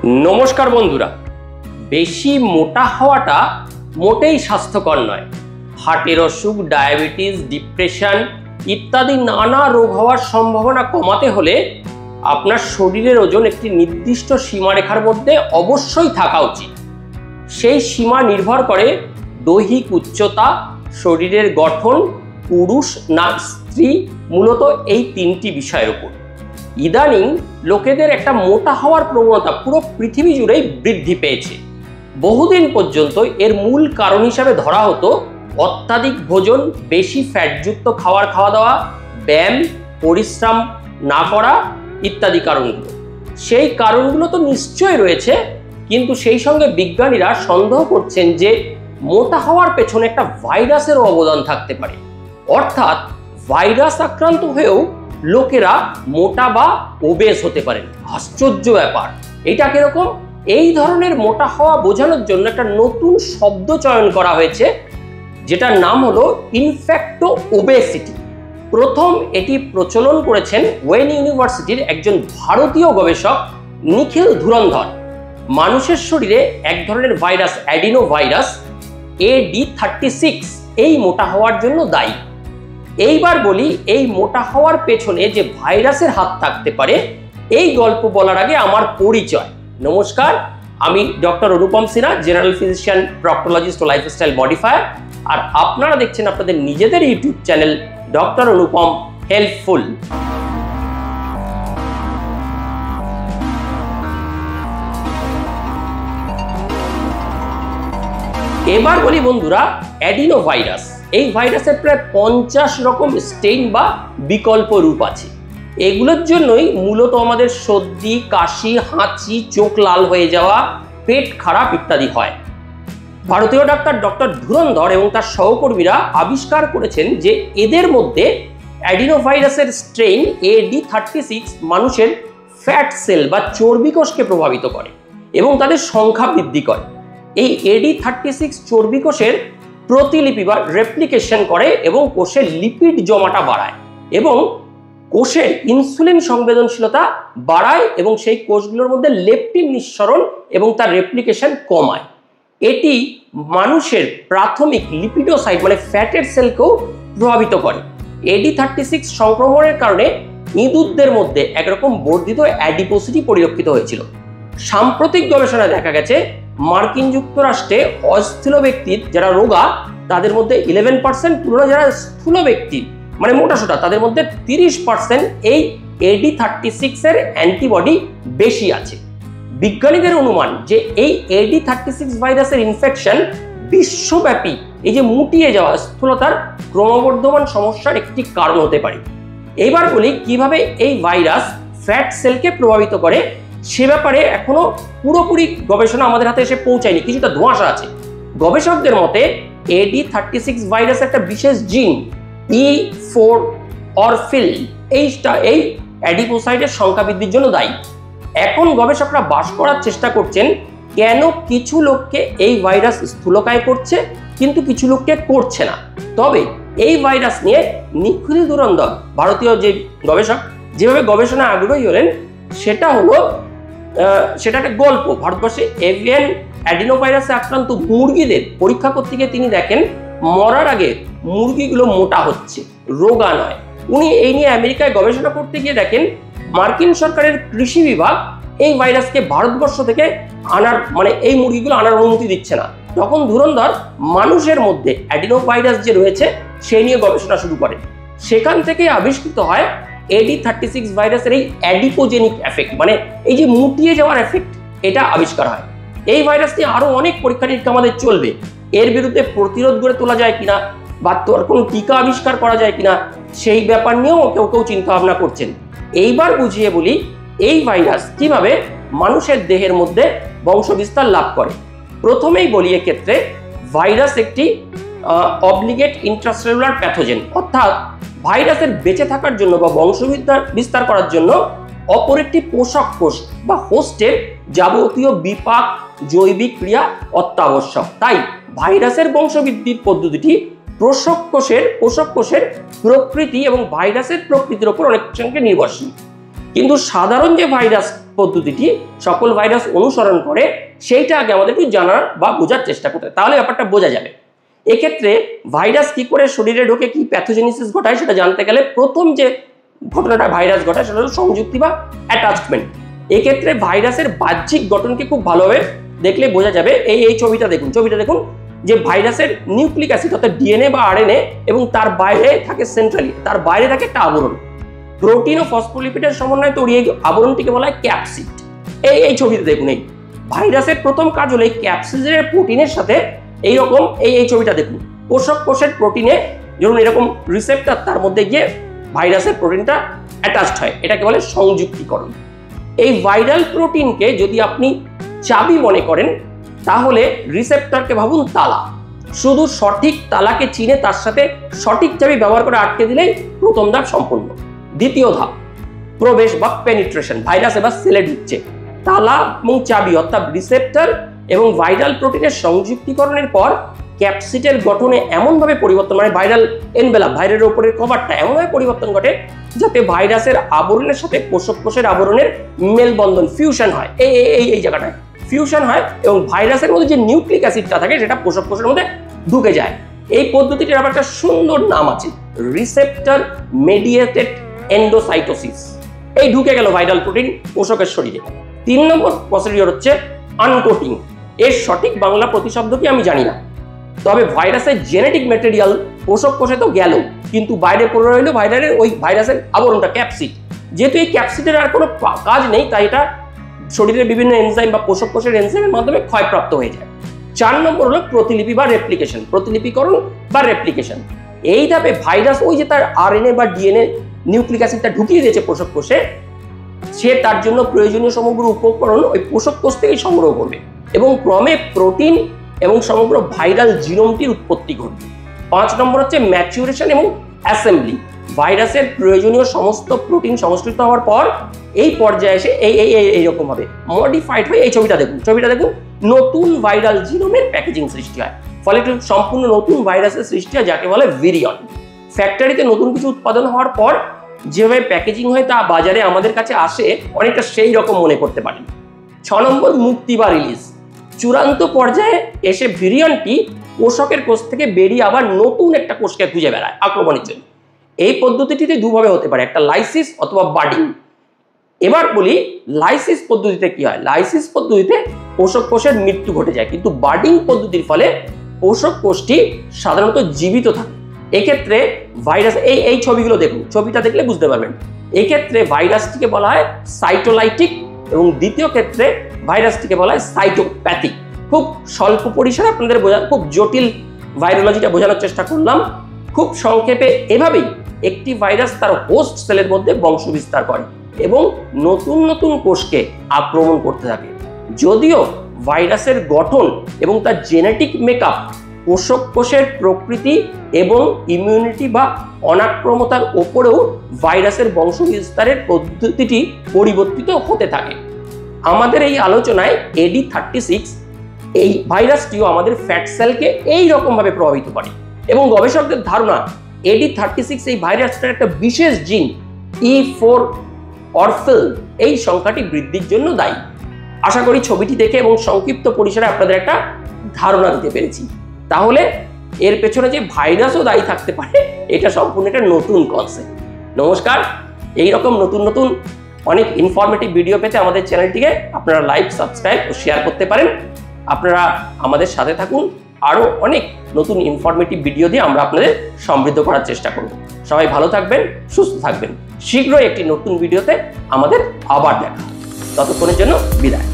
নমস্কার বন্ধুরা, বেশি মোটা হওয়াটা মোটেই স্বাস্থ্যকর নয়। হার্টের অসুখ, ডায়াবেটিস, ডিপ্রেশন ইত্যাদি নানা রোগ হওয়ার সম্ভাবনা কমাতে হলে আপনার শরীরের ওজন একটি নির্দিষ্ট সীমারেখার মধ্যে অবশ্যই থাকা উচিত। সেই সীমা নির্ভর করে দৈহিক উচ্চতা, শরীরের গঠন, পুরুষ না স্ত্রী, মূলত এই তিনটি বিষয়ের উপর। ইদানিং লোকেদের একটা মোটা হওয়ার প্রবণতা পুরো পৃথিবী জুড়েই বৃদ্ধি পেয়েছে। বহুদিন পর্যন্ত এর মূল কারণ হিসাবে ধরা হতো অত্যাধিক ভোজন, বেশি ফ্যাটযুক্ত খাওয়া দাওয়া, ব্যায়াম, পরিশ্রম না করা ইত্যাদি কারণগুলো। সেই কারণগুলো তো নিশ্চয়ই রয়েছে, কিন্তু সেই সঙ্গে বিজ্ঞানীরা সন্দেহ করছেন যে মোটা হওয়ার পেছনে একটা ভাইরাসেরও অবদান থাকতে পারে। অর্থাৎ ভাইরাস আক্রান্ত হয়েও লোকেরা মোটা বা ওবেস হতে পারেন। আশ্চর্য ব্যাপার। এটা কিরকম? এই ধরনের মোটা হওয়া বোঝানোর জন্য একটা নতুন শব্দ চয়ন করা হয়েছে, যেটার নাম হলো ইনফ্যাক্টো ওবেসিটি। প্রথম এটি প্রচলন করেছেন ওয়েন ইউনিভার্সিটির একজন ভারতীয় গবেষক নিখিল ধুরন্ধর। মানুষের শরীরে এক ধরনের ভাইরাস, অ্যাডিনো ভাইরাস AD36, এই মোটা হওয়ার জন্য দায়ী। এইবার বলি, এই মোটা হওয়ার পেছনে যে ভাইরাসের হাত থাকতে পারে, এই গল্প বলার আগে আমার পরিচয়। নমস্কার, আমি ডক্টর অনুপম সিনহা, জেনারেল ফিজিশিয়ান, প্রক্টোলজিস্ট ও লাইফস্টাইল মডিফায়ার। আর আপনারা দেখছেন আপনাদের নিজেদের ইউটিউব চ্যানেল ডক্টর অনুপম হেল্পফুল। এবার বলি বন্ধুরা, অ্যাডিনো ভাইরাস। এই ভাইরাসের প্রায় 50 রকম স্টেইন বা বিকল্প রূপ আছে। এগুলোর জন্যই মূলত আমাদের সর্দি, কাশি, হাঁচি, চোখ লাল হয়ে যাওয়া, পেট খারাপ ইত্যাদি হয়। ভারতীয় ডক্টর ধুরন্ধর এবং তার সহকর্মীরা আবিষ্কার করেছেন যে এদের মধ্যে অ্যাডিনো ভাইরাসের স্ট্রেইন AD36 মানুষের ফ্যাট সেল বা চর্বি কোষকে প্রভাবিত করে এবং তাদের সংখ্যা বৃদ্ধি করে। এই AD36 চর্বি কোষের প্রতিলিপি বা রেপ্লিকেশন করে এবং কোষের লিপিড জমাটা বাড়ায় এবং কোষের ইনসুলিন সংবেদনশীলতা বাড়ায় এবং সেই কোষগুলোর মধ্যে লেপটিন নিঃসরণ এবং তার রেপ্লিকেশন কমায়। এটি মানুষের প্রাথমিক লিপিডোসাইট মানে ফ্যাটের সেলকেও প্রভাবিত করে। AD36 সংক্রমণের কারণে ইঁদুরদের মধ্যে একরকম বর্ধিত অ্যাডিপোসিটি পরিলক্ষিত হয়েছিল। সাম্প্রতিক গবেষণায় দেখা গেছে মার্কিন যুক্তরাষ্ট্রে অস্থূল ব্যক্তির যারা রোগা তাদের মধ্যে 11%, তুলনায় যারা স্থূল ব্যক্তি মানে মোটাসোটা তাদের মধ্যে 30% এই AD36 এর অ্যান্টিবডি বেশি আছে। বিজ্ঞানীদের অনুমান যে এই AD36 ভাইরাসের ইনফেকশন বিশ্বব্যাপী এই যে মুটিয়ে যাওয়া স্থূলতার ক্রমবর্ধমান সমস্যার একটি কারণ হতে পারে। এবার বলি কিভাবে এই ভাইরাস ফ্যাট সেলকে প্রভাবিত করে। সে ব্যাপারে এখনো পুরোপুরি গবেষণা আমাদের হাতে এসে পৌঁছায়নি, কিছুটা ধোঁয়াশা আছে। গবেষকদের মতে AD36 ভাইরাস একটা বিশেষ জিন E4 অরফিল এই অ্যাডিপোসাইটের সংখ্যা বৃদ্ধির জন্য দায়ী। এখন গবেষকরা বাস করার চেষ্টা করছেন কেন কিছু লোককে এই ভাইরাস স্থূলকায় করছে কিন্তু কিছু লোককে করছে না। তবে এই ভাইরাস নিয়ে নিখিল ধুরন্ধর, ভারতীয় যে গবেষক, যেভাবে গবেষণা আগ্রহী হলেন সেটা একটা গল্প। ভারতবর্ষে এভিয়ান অ্যাডিনোভাইরাসে আক্রান্ত মুরগিদের পরীক্ষা করতে গিয়ে তিনি দেখেন মরার আগে মুরগিগুলো মোটা হচ্ছে, রোগা নয়। উনি এই নিয়ে আমেরিকায় গবেষণা করতে গিয়ে দেখেন মার্কিন সরকারের কৃষি বিভাগ এই ভাইরাসকে ভারতবর্ষ থেকে আনার মানে এই মুরগিগুলো আনার অনুমতি দিচ্ছে না। তখন ধুরন্ধর মানুষের মধ্যে অ্যাডিনোভাইরাস যে রয়েছে সেই নিয়ে গবেষণা শুরু করেন। সেখান থেকে আবিষ্কৃত হয় AD36 ভাইরাসের এই অ্যাডিপোজেনিক এফেক্ট, মানে এই যে মুটিয়ে যাওয়ার এফেক্ট, এটা আবিষ্কার হয়। এই ভাইরাস নিয়ে আরো অনেক পরীক্ষা নিরীক্ষা আমাদের চলবে। এর বিরুদ্ধে প্রতিরোধ গড়ে তোলা যায় কিনা বা তোর কোনো টিকা আবিষ্কার করা যায় কিনা সেই ব্যাপার নিয়েও কেউ চিন্তা ভাবনা করছেন। এইবার বুঝিয়ে বলি এই ভাইরাস কিভাবে মানুষের দেহের মধ্যে বংশবিস্তার লাভ করে। প্রথমেই বলি এক্ষেত্রে ভাইরাস একটি অবলিগেট ইন্ট্রাসেলুলার প্যাথোজেন, অর্থাৎ ভাইরাসের বেঁচে থাকার জন্য বা বংশবিস্তার করার জন্য অপর একটি পোষক কোষ বা হোস্টের যাবতীয় বিপাক জৈবিক ক্রিয়া অত্যাবশ্যক। তাই ভাইরাসের বংশবৃদ্ধির পদ্ধতিটি পোষক কোষের প্রকৃতি এবং ভাইরাসের প্রকৃতির উপর অনেক সঙ্গে নির্ভরশীল। কিন্তু সাধারণ যে ভাইরাস পদ্ধতিটি সকল ভাইরাস অনুসরণ করে সেইটা আগে আমাদের একটু জানার বা বোঝার চেষ্টা করতে, তাহলে ব্যাপারটা বোঝা যাবে। এক্ষেত্রে ভাইরাস কি করে শরীরে ঢোকে, কি প্যাথোজেনেসিস ঘটায় সেটা জানতে গেলে প্রথম যে ঘটনাটা ভাইরাস ঘটায় সেটা হলো সংযুক্তি বা অ্যাটাচমেন্ট। এক্ষেত্রে ভাইরাসের বাহ্যিক গঠনকে খুব ভালোভাবে দেখলে বোঝা যাবে। এই ছবিটা দেখুন যে ভাইরাসের নিউক্লিক অ্যাসিড অর্থাৎ ডিএনএ বা আরএনএ এবং তার বাইরে থাকে সেন্ট্রালি, তার বাইরে থাকে একটা আবরণ, প্রোটিন ও ফসফোলিপিডের সমন্বয়ে তৈরি এই আবরণটিকে বলা হয় ক্যাপসিড। এই ছবিতে দেখুন, এই ভাইরাসের প্রথম কাজ হলো এই ক্যাপসিডের প্রোটিনের সাথে এইরকম এই ছবিটা দেখুন, পোষক কোষের প্রোটিনে ধরুন এরকম রিসেপ্টর, তার মধ্যে গিয়ে ভাইরাসের প্রোটিনটা অ্যাটাচড হয়, এটাকে বলে সংযুক্তিকরণ। এই ভাইরাল প্রোটিনকে যদি আপনি চাবি মনে করেন তাহলে রিসেপ্টরকে ভাবুন তালা, শুধু সঠিক তালাকে চিনে তার সাথে সঠিক চাবি ব্যবহার করে আটকে দিলেই প্রথম ধাপ সম্পূর্ণ। দ্বিতীয় ধাপ প্রবেশ বা পেনিট্রেশন, ভাইরাস এবার সেলে ঢুকছে। তালা এবং চাবি অর্থাৎ রিসেপ্টর এবং ভাইরাল প্রোটিনের সংযুক্তিকরণের পর ক্যাপসিডের গঠনে এমনভাবে পরিবর্তন, মানে ভাইরাল এনভেলাপ, ভাইরালের উপরের কভারটা এমনভাবে পরিবর্তন ঘটে যাতে ভাইরাসের আবরণের সাথে পোষক কোষের আবরণের মেলবন্ধন, ফিউশন হয়, এই জায়গাটায় ফিউশন হয় এবং ভাইরাসের মধ্যে যে নিউক্লিক অ্যাসিডটা থাকে সেটা পোষক কোষের মধ্যে ঢুকে যায়। এই পদ্ধতিটির আবার একটা সুন্দর নাম আছে, রিসেপ্টর মেডিয়েটেড এন্ডোসাইটোসিস। এই ঢুকে গেল ভাইরাল প্রোটিন পোষকের শরীরে। 3 নম্বর প্রসিডিওর হচ্ছে আনকোটিং। এর সঠিক বাংলা প্রতিশব্দ কি আমি জানি না, তবে ভাইরাসের জেনেটিক ম্যাটেরিয়াল পোষক কোষে তো গেল, কিন্তু বাইরে পড়ে রইল ভাইরাসের আবরণটা ক্যাপসিড। যেহেতু এই ক্যাপসিডের আর কোনো কাজ নেই, তাই এটা শরীরের বিভিন্ন এনজাইম বা পোষক কোষের এনজাইমের মাধ্যমে ক্ষয়প্রাপ্ত হয়ে যায়। 4 নম্বর হলো প্রতিলিপি বা রেপ্লিকেশন, প্রতিলিপিকরণ বা রেপ্লিকেশন। এই ধাপে ভাইরাস ওই যে তার আরএনএ বা ডিএনএ নিউক্লিক অ্যাসিডটা ঢুকিয়ে দিয়েছে পোষক কোষে, সে তার জন্য প্রয়োজনীয় সমগ্র উপকরণ ওই পোষক কোষ থেকেই সংগ্রহ করবে এবং ক্রমে প্রোটিন এবং সমগ্র ভাইরাল জিনোমটির উৎপত্তি ঘটবে। 5 নম্বর হচ্ছে ম্যাচুরেশন এবং অ্যাসেম্বলি। ভাইরাসের প্রয়োজনীয় সমস্ত প্রোটিন সংশ্লিষ্ট হওয়ার পর এই পর্যায়ে এসে এইরকম ভাবে মডিফাইড হয়ে এই ছবিটা দেখুন নতুন ভাইরাল জিনোমের প্যাকেজিং সৃষ্টি হয়, ফলে একটু সম্পূর্ণ নতুন ভাইরাসের সৃষ্টি হয় যাকে বলে ভিরিয়ন। ফ্যাক্টরিতে নতুন কিছু উৎপাদন হওয়ার পর যেভাবে প্যাকেজিং হয় তা বাজারে আমাদের কাছে আসে অনেকটা সেই রকম মনে করতে পারেন। 6 নম্বর মুক্তি বা রিলিজ। চূড়ান্ত পর্যায়ে এসে ভিরিয়নটি পোষকের কোষ থেকে বেরিয়ে আবার নতুন একটা কোষকে খুঁজে বেড়ায় আক্রমণের জন্য। এই পদ্ধতিটিতে দুভাবে হতে পারে, একটা লাইসিস অথবা বার্ডিং। এবার বলি লাইসিস পদ্ধতিতে কি হয়। লাইসিস পদ্ধতিতে পোষক কোষের মৃত্যু ঘটে যায়, কিন্তু বার্ডিং পদ্ধতির ফলে পোষক কোষটি সাধারণত জীবিত থাকে। এক্ষেত্রে ভাইরাস এই ছবিগুলো দেখুন, ছবিটা দেখলে বুঝতে পারবেন। এক্ষেত্রে ভাইরাসটিকে বলা হয় সাইটোলাইটিক এবং দ্বিতীয় ক্ষেত্রে ভাইরাসটিকে বলা হয় সাইটোপ্যাথিক। খুব স্বল্প পরিসরে আপনাদের খুব জটিল ভাইরোলজিটা বোঝানোর চেষ্টা করলাম। খুব সংক্ষেপে এভাবেই একটি ভাইরাস তার হোস্ট সেলের মধ্যে বংশ বিস্তার করে এবং নতুন নতুন কোষকে আক্রমণ করতে থাকে। যদিও ভাইরাসের গঠন এবং তার জেনেটিক মেকআপ পোষক কোষের প্রকৃতি এবং ইমিউনিটি বা অনাক্রমতার ওপরেও ভাইরাসের বংশ বিস্তারের পদ্ধতিটি পরিবর্তিত হতে থাকে। আমাদের এই আলোচনায় AD36 এই ভাইরাসটিও আমাদের ফ্যাট সেলকে এই রকম ভাবে প্রভাবিত করে এবং গবেষকদের ধারণা AD36 এই ভাইরাসটার একটা বিশেষ জিন E4 অরফেল এই সংখ্যাটি বৃদ্ধির জন্য দায়ী। আশা করি ছবিটি দেখে এবং সংক্ষিপ্ত পরিসরে আপনাদের একটা ধারণা দিতে পেরেছি। তাহলে এর পেছনে যে ভাইরাসও দায়ী থাকতে পারে এটা সম্পূর্ণ একটা নতুন কনসেপ্ট। নমস্কার, এই রকম নতুন নতুন অনেক ইনফরমেটিভ ভিডিও পেতে আমাদের চ্যানেলটিকে আপনারা লাইক, সাবস্ক্রাইব ও শেয়ার করতে পারেন। আপনারা আমাদের সাথে থাকুন, আরও অনেক নতুন ইনফরমেটিভ ভিডিও দিয়ে আমরা আপনাদের সমৃদ্ধ করার চেষ্টা করব। সবাই ভালো থাকবেন, সুস্থ থাকবেন। শীঘ্রই একটি নতুন ভিডিওতে আমাদের আবার দেখা। ততক্ষণের জন্য বিদায়।